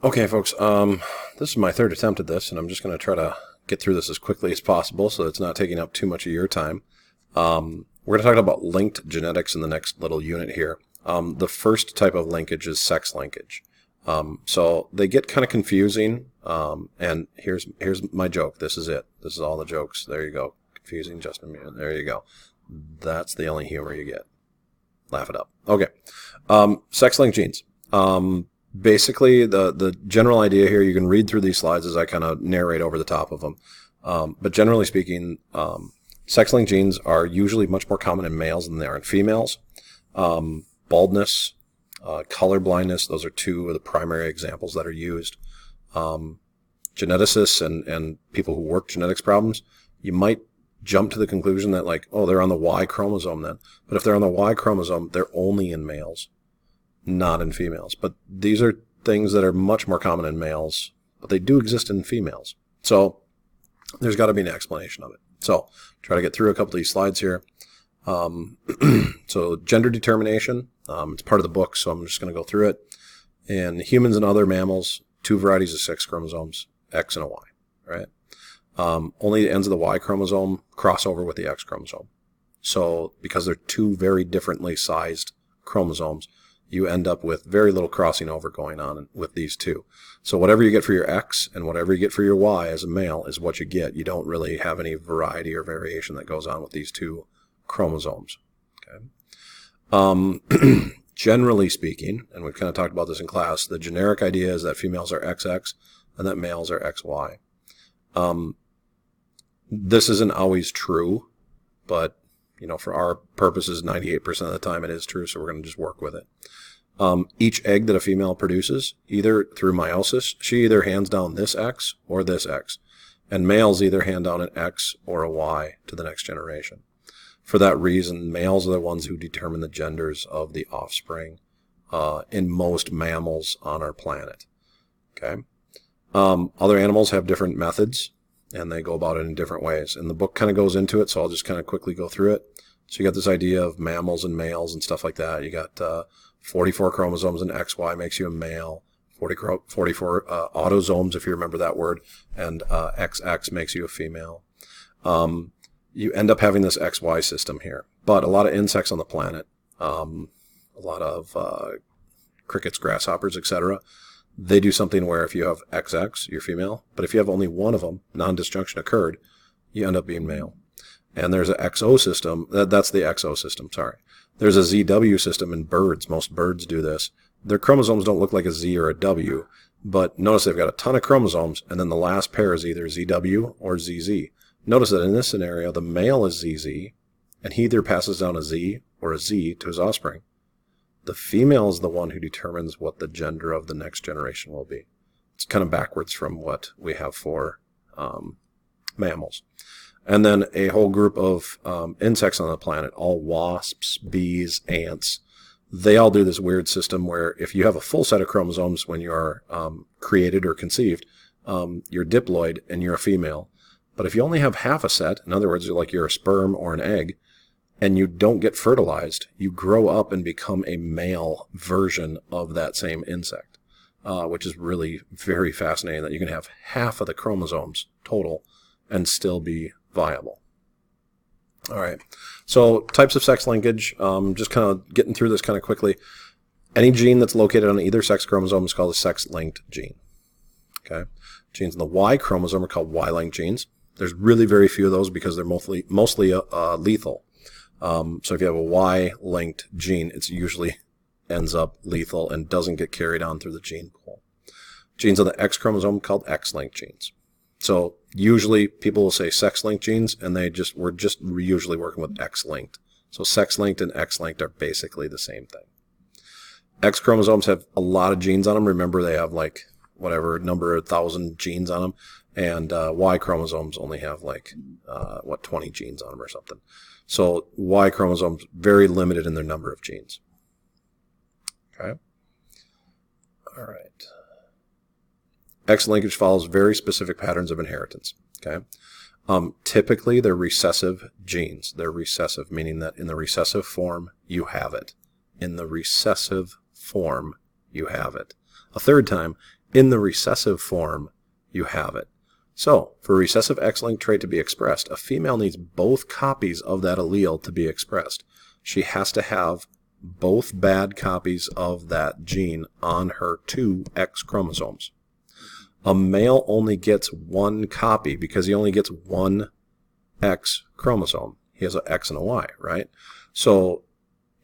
Okay, folks, this is my third attempt at this, and I'm just going to try to get through this as quickly as possible so it's not taking up too much of your time. We're going to talk about linked genetics in the next little unit here. The first type of linkage is sex linkage. So they get kind of confusing, and here's my joke. This is it. This is all the jokes. There you go. Confusing just a minute. There you go. That's the only humor you get. Laugh it up. Okay. Sex-linked genes. Basically, the general idea here, you can read through these slides as I kind of narrate over the top of them. But generally speaking, sex-linked genes are usually much more common in males than they are in females. Baldness, color blindness, those are two of the primary examples that are used. Geneticists and people who work genetics problems, you might jump to the conclusion that, like, oh, they're on the Y chromosome then. But if they're on the Y chromosome, they're only in males, not in females. But these are things that are much more common in males, but they do exist in females. So there's got to be an explanation of it. So try to get through a couple of these slides here. So gender determination, it's part of the book, so I'm just going to go through it. In humans and other mammals, two varieties of sex chromosomes, X and a Y, right? Only the ends of the Y chromosome cross over with the X chromosome. So because they're two very differently sized chromosomes, you end up with very little crossing over going on with these two. So whatever you get for your X and whatever you get for your Y as a male is what you get. You don't really have any variety or variation that goes on with these two chromosomes. Okay. Generally speaking, and we've kind of talked about this in class, the generic idea is that females are XX and that males are XY. This isn't always true, but for our purposes, 98% of the time it is true, so we're going to just work with it. Each egg that a female produces, either through meiosis, she either hands down this X or this X, and males either hand down an X or a Y to the next generation. For that reason, males are the ones who determine the genders of the offspring in most mammals on our planet. Okay. Other animals have different methods, and they go about it in different ways. And the book kind of goes into it, so I'll just kind of quickly go through it. So you got this idea of mammals and males and stuff like that. You got 44 chromosomes in XY makes you a male, 44 autosomes, if you remember that word, and XX makes you a female. You end up having this XY system here. But a lot of insects on the planet, a lot of crickets, grasshoppers, etc., they do something where if you have XX, you're female, but if you have only one of them, non-disjunction occurred, you end up being male. And there's an XO system, that's the XO system, sorry. There's a ZW system in birds. Most birds do this. Their chromosomes don't look like a Z or a W, but notice they've got a ton of chromosomes, and then the last pair is either ZW or ZZ. Notice that in this scenario, the male is ZZ, and he either passes down a Z or a Z to his offspring. The female is the one who determines what the gender of the next generation will be. It's kind of backwards from what we have for mammals. And then a whole group of insects on the planet, all wasps, bees, ants, they all do this weird system where if you have a full set of chromosomes when you are created or conceived, you're diploid and you're a female. But if you only have half a set, in other words, you're a sperm or an egg, and you don't get fertilized, you grow up and become a male version of that same insect, which is really very fascinating that you can have half of the chromosomes total and still be viable. All right, so types of sex linkage, just kind of getting through this kind of quickly. Any gene that's located on either sex chromosome is called a sex-linked gene. Okay, genes in the Y chromosome are called Y-linked genes. There's really very few of those because they're mostly lethal. So if you have a Y-linked gene, it usually ends up lethal and doesn't get carried on through the gene pool. Genes on the X chromosome called X-linked genes. So usually people will say sex-linked genes, and we're just usually working with X-linked. So sex-linked and X-linked are basically the same thing. X chromosomes have a lot of genes on them. Remember, they have like whatever number of 1,000 genes on them, and Y chromosomes only have 20 genes on them or something. So Y chromosomes very limited in their number of genes. Okay. All right. X linkage follows very specific patterns of inheritance. Okay. Typically, they're recessive genes. They're recessive, meaning that in the recessive form, you have it. In the recessive form, you have it. A third time, In the recessive form, you have it. So, for a recessive X-linked trait to be expressed, a female needs both copies of that allele to be expressed. She has to have both bad copies of that gene on her 2 X chromosomes. A male only gets one copy because he only gets one X chromosome. He has an X and a Y, right? So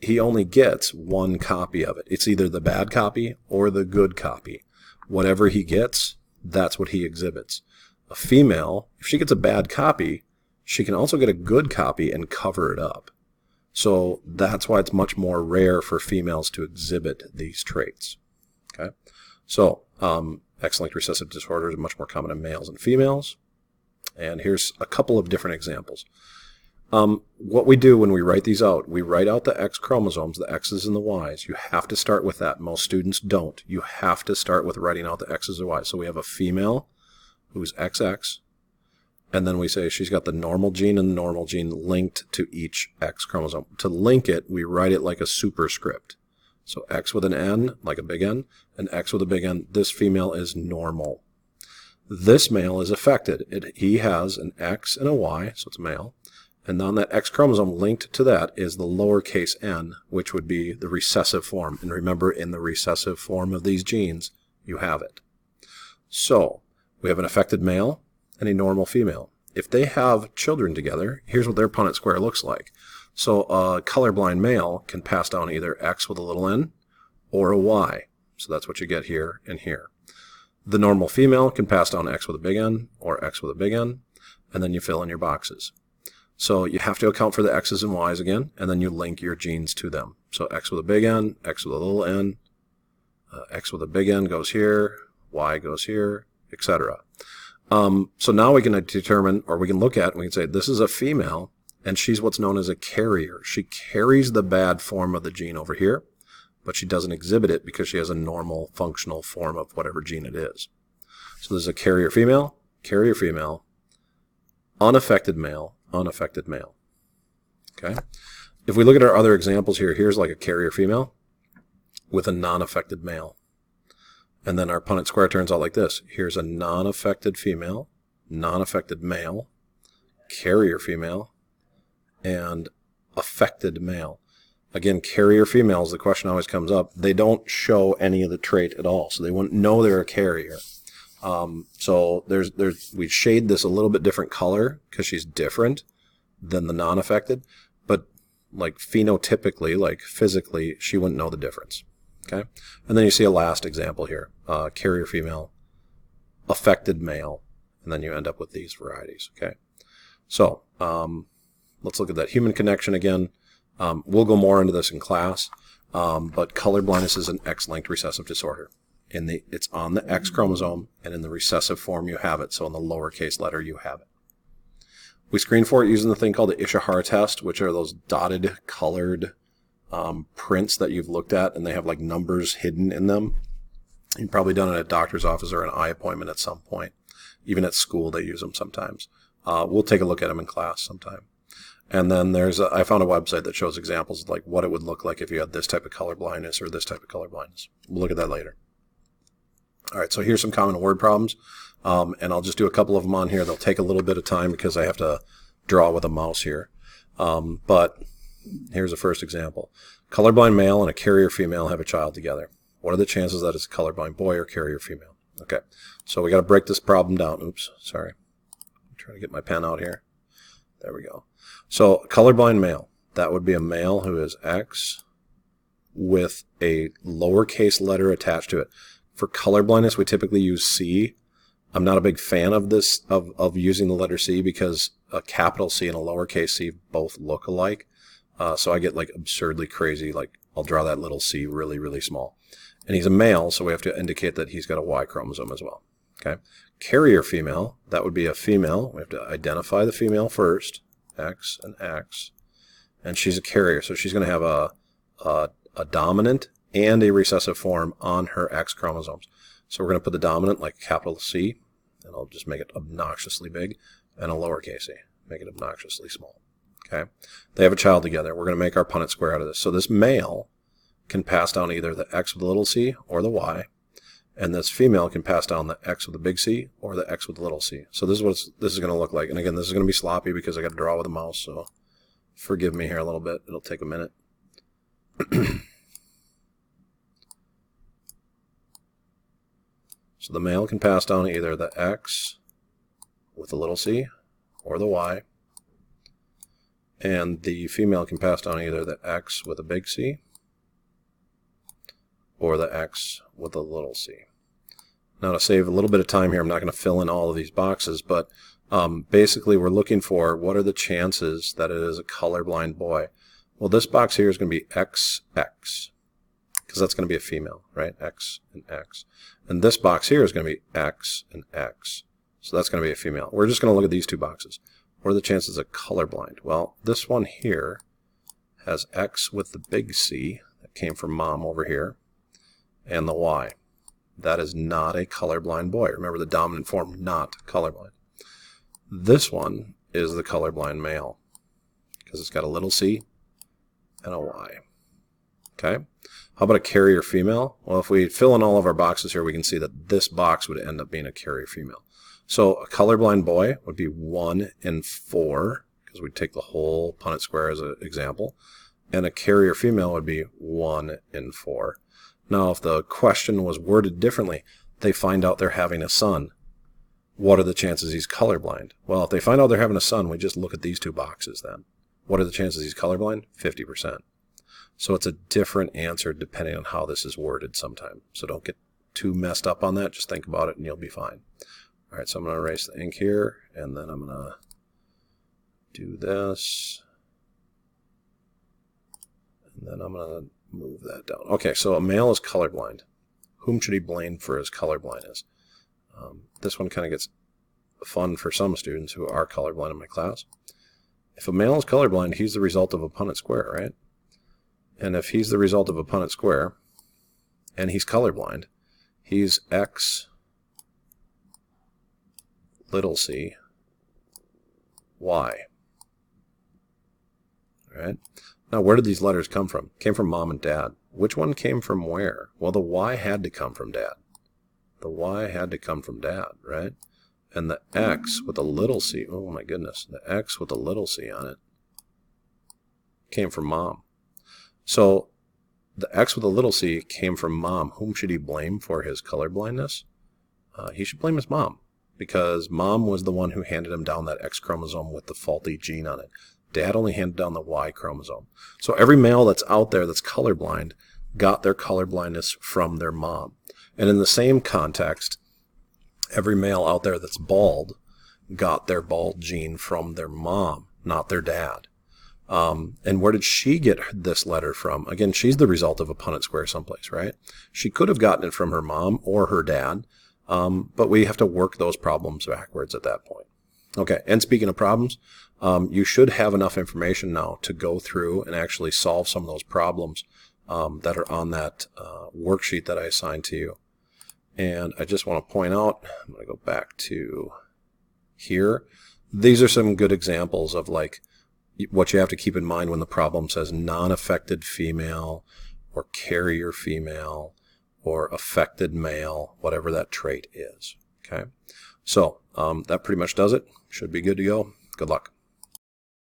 he only gets one copy of it. It's either the bad copy or the good copy. Whatever he gets, that's what he exhibits. A female, if she gets a bad copy, she can also get a good copy and cover it up. So that's why it's much more rare for females to exhibit these traits. Okay, so X-linked recessive disorders are much more common in males and females. And here's a couple of different examples. What we do when we write these out, we write out the X chromosomes, the X's and the Y's. You have to start with that. Most students don't. You have to start with writing out the X's and Y's. So we have a female who's XX, and then we say she's got the normal gene and the normal gene linked to each X chromosome. To link it, we write it like a superscript. So X with an N, like a big N, and X with a big N. This female is normal. This male is affected. He has an X and a Y, so it's male. And on that X chromosome linked to that is the lowercase n, which would be the recessive form. And remember, in the recessive form of these genes, you have it. So we have an affected male and a normal female. If they have children together, here's what their Punnett square looks like. So a colorblind male can pass down either X with a little n or a Y. So that's what you get here and here. The normal female can pass down X with a big N or X with a big N, and then you fill in your boxes. So you have to account for the X's and Y's again, and then you link your genes to them. So X with a big N, X with a little n, X with a big N goes here, Y goes here, etc. So now we can determine, or we can look at, and we can say, this is a female, and she's what's known as a carrier. She carries the bad form of the gene over here, but she doesn't exhibit it because she has a normal functional form of whatever gene it is. So there's a carrier female, unaffected male, unaffected male. Okay? If we look at our other examples here, here's like a carrier female with a non-affected male. And then our Punnett square turns out like this. Here's a non-affected female, non-affected male, carrier female, and affected male. Again, carrier females, the question always comes up, they don't show any of the trait at all, so they wouldn't know they're a carrier. So we shade this a little bit different color because she's different than the non-affected, but like phenotypically, like physically, she wouldn't know the difference. Okay, and then you see a last example here, carrier female, affected male, and then you end up with these varieties. Okay, so let's look at that human connection again. We'll go more into this in class, but color blindness is an X-linked recessive disorder. It's on the X chromosome, and in the recessive form you have it, so in the lowercase letter you have it. We screen for it using the thing called the Ishihara test, which are those dotted, colored prints that you've looked at, and they have like numbers hidden in them. You've probably done it at a doctor's office or an eye appointment at some point. Even at school they use them sometimes. We'll take a look at them in class sometime. And then I found a website that shows examples of like what it would look like if you had this type of color blindness or this type of color blindness. We'll look at that later. All right, so here's some common word problems, and I'll just do a couple of them on here. They'll take a little bit of time because I have to draw with a mouse here. But here's the first example. Colorblind male and a carrier female have a child together. What are the chances that it's a colorblind boy or carrier female? Okay, so we got to break this problem down. Oops, sorry. I'm trying to get my pen out here. There we go. So colorblind male, that would be a male who is X with a lowercase letter attached to it. For colorblindness, we typically use C. I'm not a big fan of this, of using the letter C, because a capital C and a lowercase c both look alike. So I get like absurdly crazy, like I'll draw that little c really, really small. And he's a male, so we have to indicate that he's got a Y chromosome as well. Okay. Carrier female, that would be a female. We have to identify the female first, X and X. And she's a carrier, so she's going to have a dominant and a recessive form on her X chromosomes. So we're going to put the dominant like capital C, and I'll just make it obnoxiously big, and a lowercase c, make it obnoxiously small. Okay, they have a child together. We're going to make our Punnett square out of this. So this male can pass down either the X with a little c or the Y, And this female can pass down the X with the big C or the X with the little c. So this is what this is going to look like. And again, this is going to be sloppy because I got to draw with a mouse, so forgive me here a little bit. It'll take a minute. So the male can pass down either the X with the little c or the Y. And the female can pass down either the X with a big C or the X with a little c. Now, to save a little bit of time here, I'm not going to fill in all of these boxes, but basically we're looking for what are the chances that it is a colorblind boy. Well, this box here is going to be XX, because that's going to be a female, right? X and X. And this box here is going to be X and X. So that's going to be a female. We're just going to look at these two boxes. What are the chances of colorblind? Well, this one here has X with the big C, that came from mom over here, and the Y. That is not a colorblind boy. Remember the dominant form, not colorblind. This one is the colorblind male because it's got a little c and a Y. Okay? How about a carrier female? Well, if we fill in all of our boxes here, we can see that this box would end up being a carrier female. So a colorblind boy would be 1 in 4, because we'd take the whole Punnett square as an example. And a carrier female would be 1 in 4. Now, if the question was worded differently, they find out they're having a son. What are the chances he's colorblind? Well, if they find out they're having a son, we just look at these two boxes then. What are the chances he's colorblind? 50%. So it's a different answer depending on how this is worded sometimes. So don't get too messed up on that. Just think about it and you'll be fine. All right, so I'm going to erase the ink here, and then I'm going to do this. And then I'm going to move that down. Okay, so a male is colorblind. Whom should he blame for his colorblindness? This one kind of gets fun for some students who are colorblind in my class. If a male is colorblind, he's the result of a Punnett square, right? And if he's the result of a Punnett square, and he's colorblind, he's X little c Y. All right? Now, where did these letters come from? Came from mom and dad. Which one came from where? Well, the Y had to come from dad. The Y had to come from dad, right? And the X with a little c, oh my goodness, the X with a little c on it came from mom. So the X with a little c came from mom. Whom should he blame for his colorblindness? He should blame his mom, because mom was the one who handed him down that X chromosome with the faulty gene on it. Dad only handed down the Y chromosome. So every male that's out there that's colorblind got their colorblindness from their mom. And in the same context, every male out there that's bald got their bald gene from their mom, not their dad. And where did she get this letter from? Again, she's the result of a Punnett square someplace, right? She could have gotten it from her mom or her dad, but we have to work those problems backwards at that point. Okay, and speaking of problems, you should have enough information now to go through and actually solve some of those problems that are on that worksheet that I assigned to you. And I just want to point out, I'm going to go back to here. These are some good examples of like what you have to keep in mind when the problem says non-affected female or carrier female or affected male, whatever that trait is. Okay, so that pretty much does it. Should be good to go. Good luck.